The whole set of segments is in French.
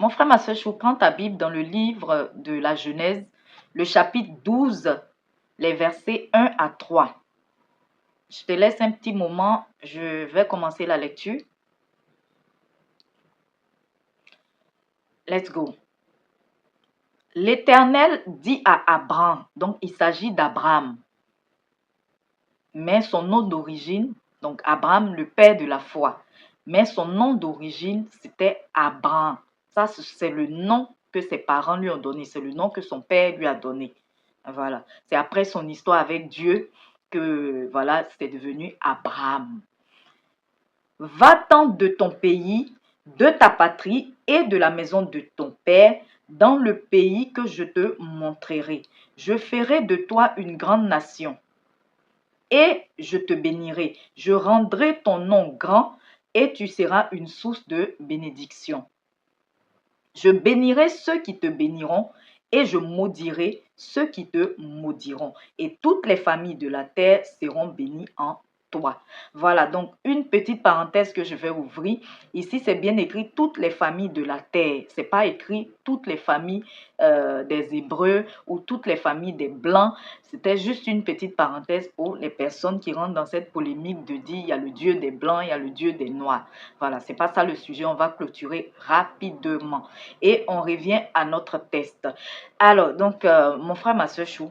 Mon frère, ma soeur, je prends ta Bible dans le livre de la Genèse, le chapitre 12, les versets 1 à 3. Je te laisse un petit moment, je vais commencer la lecture. Let's go. L'Éternel dit à Abraham, donc il s'agit d'Abraham, mais son nom d'origine, donc Abraham, le père de la foi, mais son nom d'origine, c'était Abraham. Ça, c'est le nom que ses parents lui ont donné, c'est le nom que son père lui a donné. Voilà, c'est après son histoire avec Dieu que, voilà, c'est devenu Abraham. Va-t'en de ton pays, de ta patrie et de la maison de ton père, dans le pays que je te montrerai. Je ferai de toi une grande nation et je te bénirai. Je rendrai ton nom grand et tu seras une source de bénédiction. Je bénirai ceux qui te béniront et je maudirai ceux qui te maudiront. Et toutes les familles de la terre seront bénies en toi. Voilà, donc une petite parenthèse que je vais ouvrir. Ici, c'est bien écrit toutes les familles de la terre. C'est pas écrit toutes les familles des Hébreux ou toutes les familles des Blancs. C'était juste une petite parenthèse pour les personnes qui rentrent dans cette polémique de dire il y a le Dieu des Blancs, il y a le Dieu des Noirs. Voilà, c'est pas ça le sujet. On va clôturer rapidement. Et on revient à notre test. Alors, donc, mon frère, ma soeur Chou,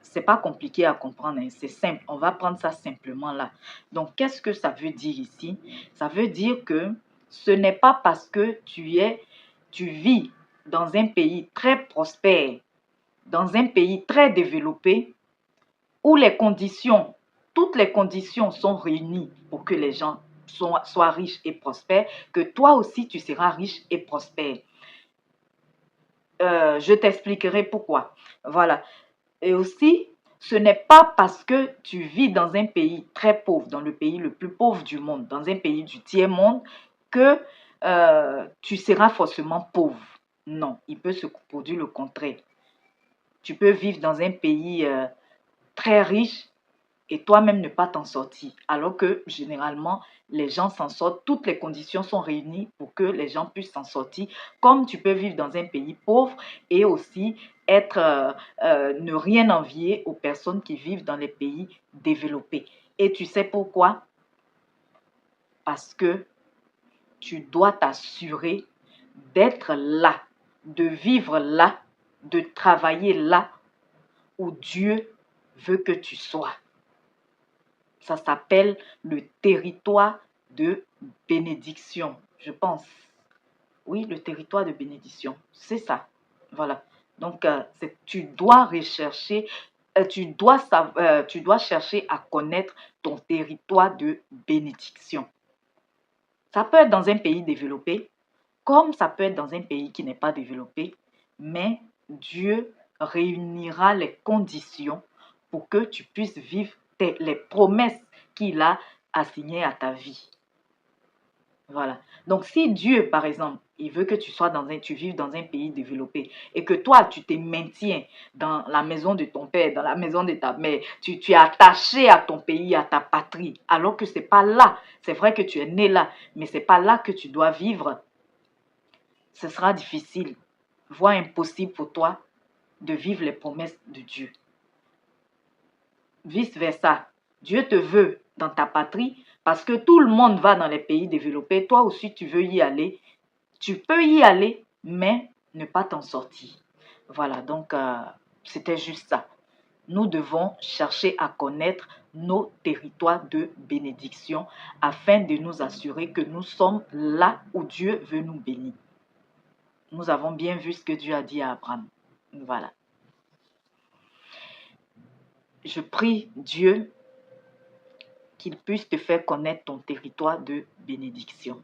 c'est pas compliqué à comprendre, hein, c'est simple. On va prendre ça simplement là. Donc, qu'est-ce que ça veut dire ici? Ça veut dire que ce n'est pas parce que tu vis dans un pays très prospère, dans un pays très développé, où toutes les conditions sont réunies pour que les gens soient riches et prospères, que toi aussi tu seras riche et prospère. Je t'expliquerai pourquoi. Voilà. Et aussi, ce n'est pas parce que tu vis dans un pays très pauvre, dans le pays le plus pauvre du monde, dans un pays du tiers-monde, que tu seras forcément pauvre. Non, il peut se produire le contraire. Tu peux vivre dans un pays très riche et toi-même ne pas t'en sortir. Alors que généralement, les gens s'en sortent, toutes les conditions sont réunies pour que les gens puissent s'en sortir. Comme tu peux vivre dans un pays pauvre et aussi ne rien envier aux personnes qui vivent dans les pays développés. Et tu sais pourquoi? Parce que tu dois t'assurer d'être là, de vivre là, de travailler là où Dieu veut que tu sois. Ça s'appelle le territoire de bénédiction, je pense. Oui, le territoire de bénédiction, c'est ça. Voilà. Donc, tu dois rechercher, tu dois chercher à connaître ton territoire de bénédiction. Ça peut être dans un pays développé, comme ça peut être dans un pays qui n'est pas développé, mais Dieu réunira les conditions pour que tu puisses vivre les promesses qu'il a assignées à ta vie. Voilà. Donc, si Dieu, par exemple, il veut que tu vives dans un pays développé et que toi, tu te maintiens dans la maison de ton père, dans la maison de ta mère, tu es attaché à ton pays, à ta patrie, alors que c'est pas là. C'est vrai que tu es né là, mais c'est pas là que tu dois vivre. Ce sera difficile, voire impossible pour toi de vivre les promesses de Dieu. Vice-versa, Dieu te veut dans ta patrie parce que tout le monde va dans les pays développés. Toi aussi, tu veux y aller. Tu peux y aller, mais ne pas t'en sortir. Voilà, donc c'était juste ça. Nous devons chercher à connaître nos territoires de bénédiction afin de nous assurer que nous sommes là où Dieu veut nous bénir. Nous avons bien vu ce que Dieu a dit à Abraham. Voilà. Je prie Dieu qu'il puisse te faire connaître ton territoire de bénédiction.